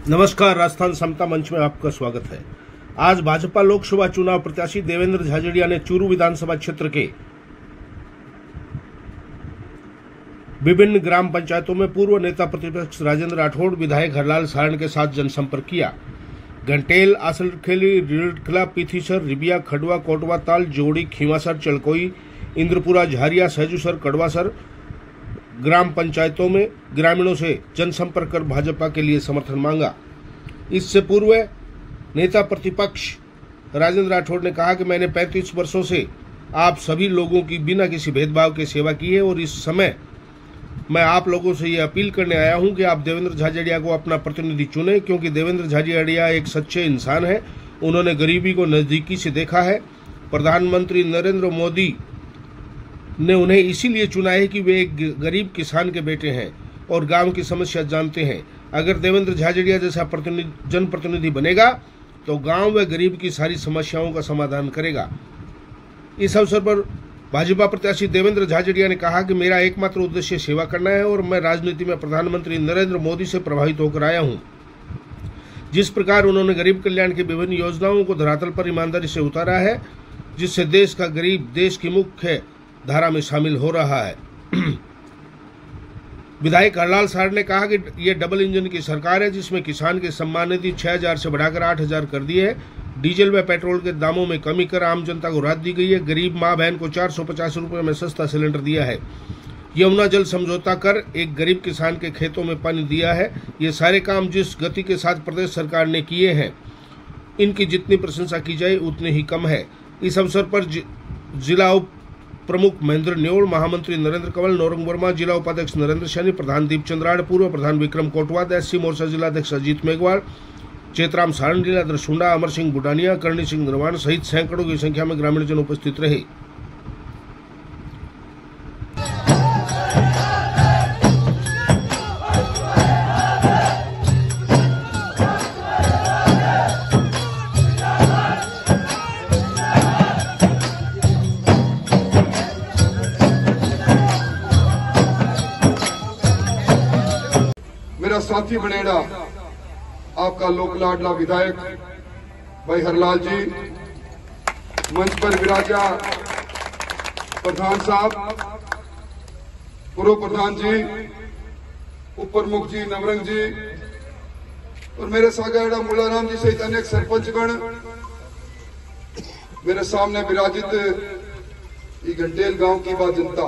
नमस्कार, राजस्थान समता मंच में आपका स्वागत है। आज भाजपा लोकसभा चुनाव प्रत्याशी देवेंद्र झाझड़िया ने चूरू विधानसभा क्षेत्र के विभिन्न ग्राम पंचायतों में पूर्व नेता प्रतिपक्ष राजेंद्र राठौड़, विधायक हरलाल सारण के साथ जनसंपर्क किया। घंटेल, आसलखेली, रिड़खला, पीथीसर, रिबिया, खडवा, कोटवा ताल, जोड़ी, खींवासर, चलकोई, इंद्रपुरा, झारिया, सहजूसर, कड़वासर ग्राम पंचायतों में ग्रामीणों से जनसंपर्क कर भाजपा के लिए समर्थन मांगा। इससे पूर्व नेता प्रतिपक्ष राजेंद्र राठौड़ ने कहा कि मैंने 35 वर्षों से आप सभी लोगों की बिना किसी भेदभाव के सेवा की है और इस समय मैं आप लोगों से ये अपील करने आया हूं कि आप देवेंद्र झाझड़िया को अपना प्रतिनिधि चुने, क्योंकि देवेंद्र झाझड़िया एक सच्चे इंसान है। उन्होंने गरीबी को नजदीकी से देखा है। प्रधानमंत्री नरेंद्र मोदी ने उन्हें इसीलिए चुना है कि वे एक गरीब किसान के बेटे हैं और गांव की समस्या जानते हैं। अगर देवेंद्र झाझड़िया जैसा जनप्रतिनिधि बनेगा तो गांव व गरीब की सारी समस्याओं का समाधान करेगा। इस अवसर पर भाजपा प्रत्याशी देवेंद्र झाझड़िया ने कहा कि मेरा एकमात्र उद्देश्य सेवा करना है और मैं राजनीति में प्रधानमंत्री नरेंद्र मोदी से प्रभावित होकर आया हूं। जिस प्रकार उन्होंने गरीब कल्याण की विभिन्न योजनाओं को धरातल पर ईमानदारी से उतारा है, जिससे देश का गरीब देश की मुख्य धारा में शामिल हो रहा है। विधायक हरलाल सारण ने कहा कि यह डबल इंजन की सरकार है, जिसमें किसान के सम्मान निधि 6,000 से बढ़ाकर 8,000 कर दी है। डीजल व पेट्रोल के दामों में कमी कर आम जनता को राहत दी गई है। गरीब मां बहन को 450 रुपये में सस्ता सिलेंडर दिया है। यमुना जल समझौता कर एक गरीब किसान के खेतों में पानी दिया है। ये सारे काम जिस गति के साथ प्रदेश सरकार ने किए हैं, इनकी जितनी प्रशंसा की जाए उतनी ही कम है। इस अवसर पर जिला उप प्रमुख महेंद्र न्योड़, महामंत्री नरेंद्र कंवल, नौरंग वर्मा, जिला उपाध्यक्ष नरेंद्र सैनी, प्रधान दीप चंद्राड़, पूर्व प्रधान विक्रम कोटवाद, एससी मोर्चा जिलाध्यक्ष अजीत मेघवाल, चेतराम सारण, लीलाधर सुंडा, अमर सिंह बुटानिया, करणी सिंह निर्वाण सहित सैकड़ों की संख्या में ग्रामीणजन उपस्थित रहे। मेरा साथी बनेड़ा आपका लोक लाडला विधायक भाई हरलाल जी, मंच पर विराजा प्रधान साहब, पूर्व प्रधान जी, उप प्रमुख जी नवरंग जी और मेरे सागेड़ा मुलाराम जी सहित अनेक सरपंचगण, मेरे सामने विराजित घंटेल गांव की बात जनता,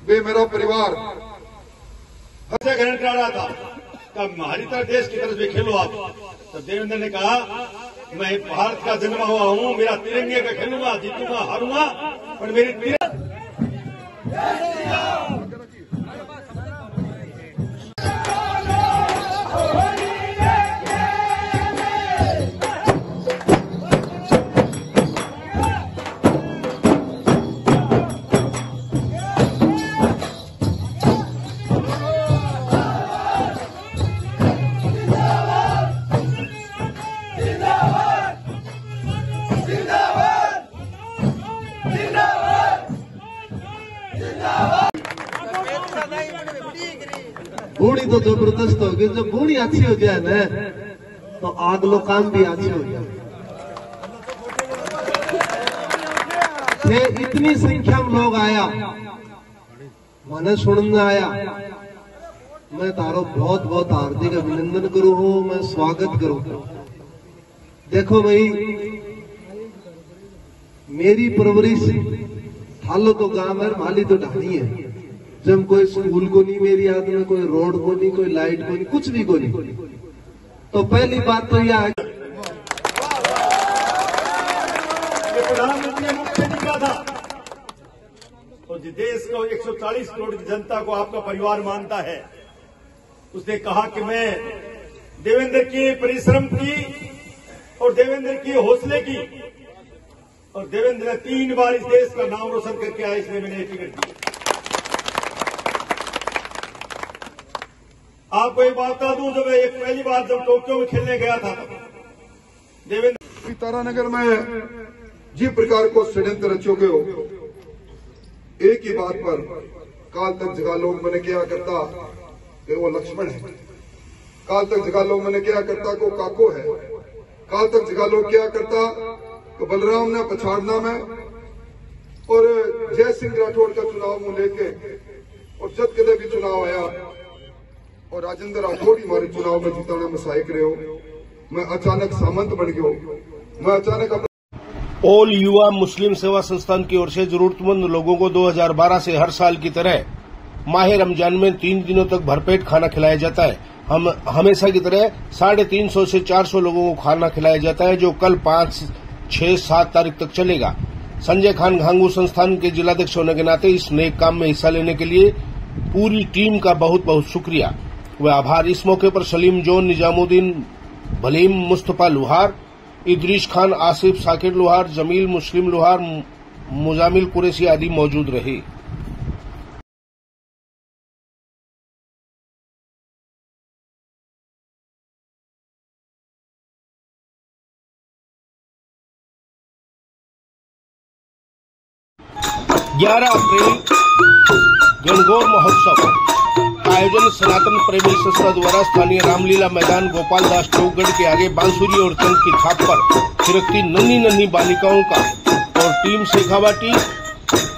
वे मेरा परिवार ग्रहण कर रहा था कि हमारी तरह देश की तरफ से खेलो आप। तो देवेंद्र ने कहा मैं भारत का जन्मा हुआ हूँ, मेरा तिरंगे का खेलूंगा, जीतूंगा, हारूंगा, पर मेरी बूढ़ी तो जबरदस्त होगी। जब बूढ़ी अच्छी हो जाए ना तो आगलो काम भी अच्छी हो जाए। इतनी संख्या में लोग आया, मैंने सुनने आया, मैं तारो बहुत बहुत हार्दिक अभिनंदन करूं हूं, मैं स्वागत करूं। देखो भाई, मेरी परवरिश हालो तो गांव है, माली तो ढाणी है। जब कोई स्कूल को नहीं मेरी याद में, कोई रोड को नहीं, कोई लाइट को नहीं, कुछ भी को नहीं। तो पहली बात तो यह है प्रधानमंत्री ने मुख्य नहीं कहा था, तो देश को 140 करोड़ की जनता को आपका परिवार मानता है। उसने कहा कि मैं देवेंद्र की परिश्रम की और देवेंद्र की हौसले की, और देवेंद्र ने 3 बार इस देश का नाम रोशन करके आया, इसलिए मैंने टिकट दी। आपको एक बात बता दूं, जब एक पहली बार जब टोक्यो में खेलने गया था, देवेंद्र तारानगर में जिस प्रकार को षड्यंत्र रचोगे हो, एक ही बात पर काल तक जगा लोग मैंने क्या करता कि वो लक्ष्मण है। काल तक जगालो मैंने क्या करता को काको है, काल तक जगालो क्या करता को बलराम ने पछाड़ना में। और जय सिंह राठौड़ का चुनाव मुंह लेके और जब कदे भी चुनाव आया और राजेंद्र राठौड़ ही हमारे चुनाव में जीताने में सहायक रहे हो, मैं अचानक सामंत बन गयो। मैं अचानक ऑल युवा मुस्लिम सेवा संस्थान की ओर से जरूरतमंद लोगों को 2012 से हर साल की तरह माह रमजान में 3 दिनों तक भरपेट खाना खिलाया जाता है। हम हमेशा की तरह 350 से 400 लोगों को खाना खिलाया जाता है, जो कल 5, 6, 7 तारीख तक चलेगा। संजय खान घांगू संस्थान के जिलाध्यक्ष होने के नाते इस नेक काम में हिस्सा लेने के लिए पूरी टीम का बहुत बहुत शुक्रिया व आभार। इस मौके पर सलीम जोन, निजामुद्दीन, भलीम, मुस्तफा लुहार, इदरीस खान, आसिफ, साकिर लुहार, जमील, मुस्लिम लुहार, मुजामिल कुरैशी आदि मौजूद रहे। अप्रैल गणगौर महोत्सव आयोजन सनातन प्रेमी संस्था द्वारा स्थानीय रामलीला मैदान गोपालदास चौकगढ़ के आगे बांसुरी और चंद की थाप पर थिरकती नन्ही नन्ही बालिकाओं का और टीम शेखावाटी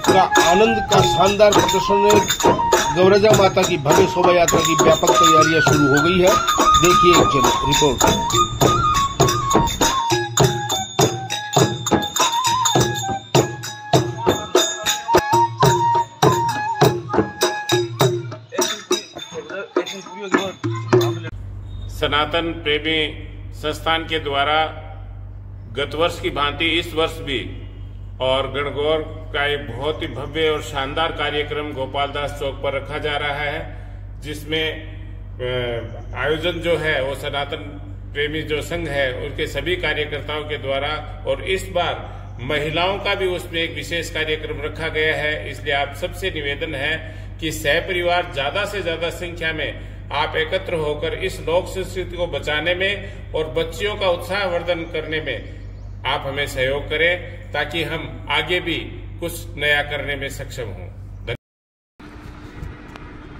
का आनंद का शानदार प्रदर्शन ने गौरजा माता की भव्य शोभा यात्रा की व्यापक तैयारियां शुरू हो गई है। देखिए एक रिपोर्ट। सनातन प्रेमी संस्थान के द्वारा गत वर्ष की भांति इस वर्ष भी और गणगौर का एक बहुत ही भव्य और शानदार कार्यक्रम गोपालदास चौक पर रखा जा रहा है, जिसमें आयोजन जो है वो सनातन प्रेमी जो संघ है उनके सभी कार्यकर्ताओं के द्वारा, और इस बार महिलाओं का भी उसमें एक विशेष कार्यक्रम रखा गया है। इसलिए आप सबसे निवेदन है कि सहपरिवार ज्यादा से ज्यादा संख्या में आप एकत्र होकर इस लोक संस्कृति को बचाने में और बच्चियों का उत्साहवर्धन करने में आप हमें सहयोग करें, ताकि हम आगे भी कुछ नया करने में सक्षम हों।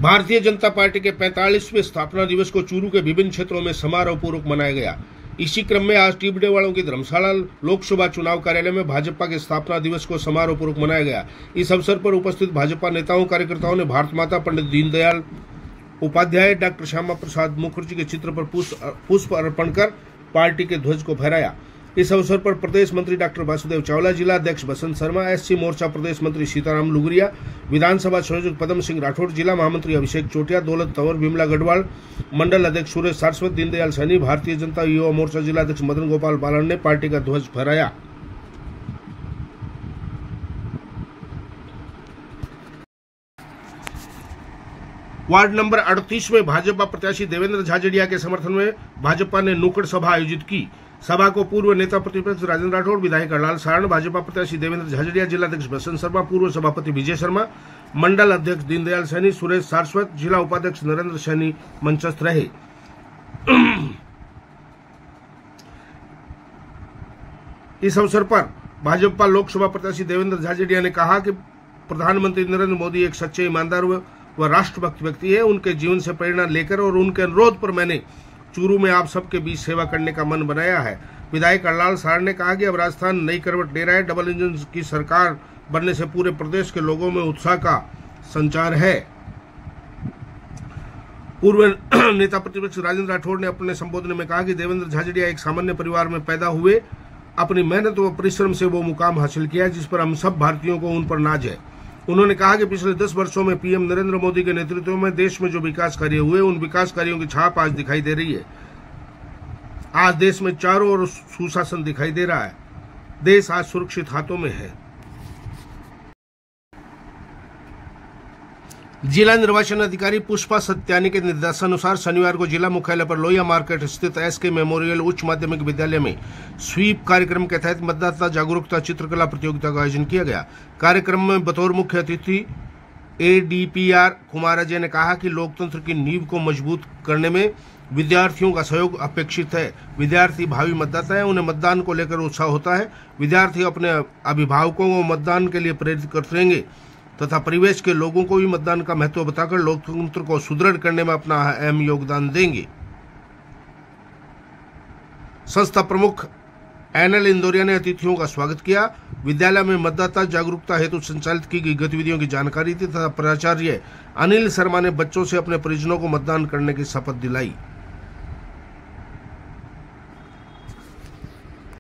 भारतीय जनता पार्टी के 45वें स्थापना दिवस को चूरू के विभिन्न क्षेत्रों में समारोह पूर्वक मनाया गया। इसी क्रम में आज टिबडेवाड़ों की धर्मशाला लोकसभा चुनाव कार्यालय में भाजपा के स्थापना दिवस को समारोह पूर्वक मनाया गया। इस अवसर पर उपस्थित भाजपा नेताओं कार्यकर्ताओं ने भारत माता, पंडित दीनदयाल उपाध्याय, डॉक्टर श्यामा प्रसाद मुखर्जी के चित्र पर पुष्प अर्पण कर पार्टी के ध्वज को फहराया। इस अवसर पर प्रदेश मंत्री डॉक्टर वासुदेव चावला, जिला अध्यक्ष बसंत शर्मा, एससी मोर्चा प्रदेश मंत्री सीताराम लुगरिया, विधानसभा संयोजक पदम सिंह राठौड़, जिला महामंत्री अभिषेक चोटिया, दौलत तंवर, विमला गढ़वाल, मंडल अध्यक्ष सुरेश सारस्वत, दीनदयाल सैनी, भारतीय जनता युवा मोर्चा जिला अध्यक्ष मदन गोपाल बालन ने पार्टी का ध्वज फहराया। वार्ड नंबर 38 में भाजपा प्रत्याशी देवेंद्र झाझड़िया के समर्थन में भाजपा ने नुक्कड़ सभा आयोजित की। सभा को पूर्व नेता प्रतिपक्ष राजेंद्र राठौड़, विधायक हरलाल सारण, भाजपा प्रत्याशी देवेंद्र झाझड़िया, जिला अध्यक्ष बसंत शर्मा, पूर्व सभापति विजय शर्मा, मंडल अध्यक्ष दीनदयाल सैनी, सुरेश सारस्वत, जिला उपाध्यक्ष नरेंद्र सैनी मंचस्थ रहे। इस अवसर पर भाजपा लोकसभा प्रत्याशी देवेंद्र झाझड़िया ने कहा कि प्रधानमंत्री नरेंद्र मोदी एक सच्चे, ईमानदार व राष्ट्रभक्त व्यक्ति है। उनके जीवन से प्रेरणा लेकर और उनके अनुरोध पर मैंने चूरू में आप सबके बीच सेवा करने का मन बनाया है। विधायक हरलाल सारण ने कहा कि अब राजस्थान नई करवट ले रहा है। डबल इंजन की सरकार बनने से पूरे प्रदेश के लोगों में उत्साह का संचार है। पूर्व नेता प्रतिपक्ष राजेंद्र राठौड़ ने अपने संबोधन में कहा कि देवेंद्र झाझड़िया एक सामान्य परिवार में पैदा हुए, अपनी मेहनत व परिश्रम से वो मुकाम हासिल किया जिस पर हम सब भारतीयों को उन पर नाज है। उन्होंने कहा कि पिछले 10 वर्षों में पीएम नरेंद्र मोदी के नेतृत्व में देश में जो विकास कार्य हुए, उन विकास कार्यों की छाप आज दिखाई दे रही है। आज देश में चारों ओर सुशासन दिखाई दे रहा है। देश आज सुरक्षित हाथों में है। जिला निर्वाचन अधिकारी पुष्पा सत्यानी के निर्देशानुसार शनिवार को जिला मुख्यालय पर लोहिया मार्केट स्थित एसके मेमोरियल उच्च माध्यमिक विद्यालय में स्वीप कार्यक्रम के तहत मतदाता जागरूकता चित्रकला प्रतियोगिता का आयोजन किया गया। कार्यक्रम में बतौर मुख्य अतिथि एडीपीआर कुमार अजय ने कहा कि लोकतंत्र की नींव को मजबूत करने में विद्यार्थियों का सहयोग अपेक्षित है। विद्यार्थी भावी मतदाता है, उन्हें मतदान को लेकर उत्साह होता है। विद्यार्थी अपने अभिभावकों को मतदान के लिए प्रेरित करते रहेंगे तथा परिवेश के लोगों को भी मतदान का महत्व बताकर लोकतंत्र को सुदृढ़ करने में अपना अहम योगदान देंगे। संस्था प्रमुख एनएल इंदौरिया ने अतिथियों का स्वागत किया। विद्यालय में मतदाता जागरूकता हेतु संचालित की गई गतिविधियों की जानकारी दी तथा प्राचार्य अनिल शर्मा ने बच्चों से अपने परिजनों को मतदान करने की शपथ दिलाई।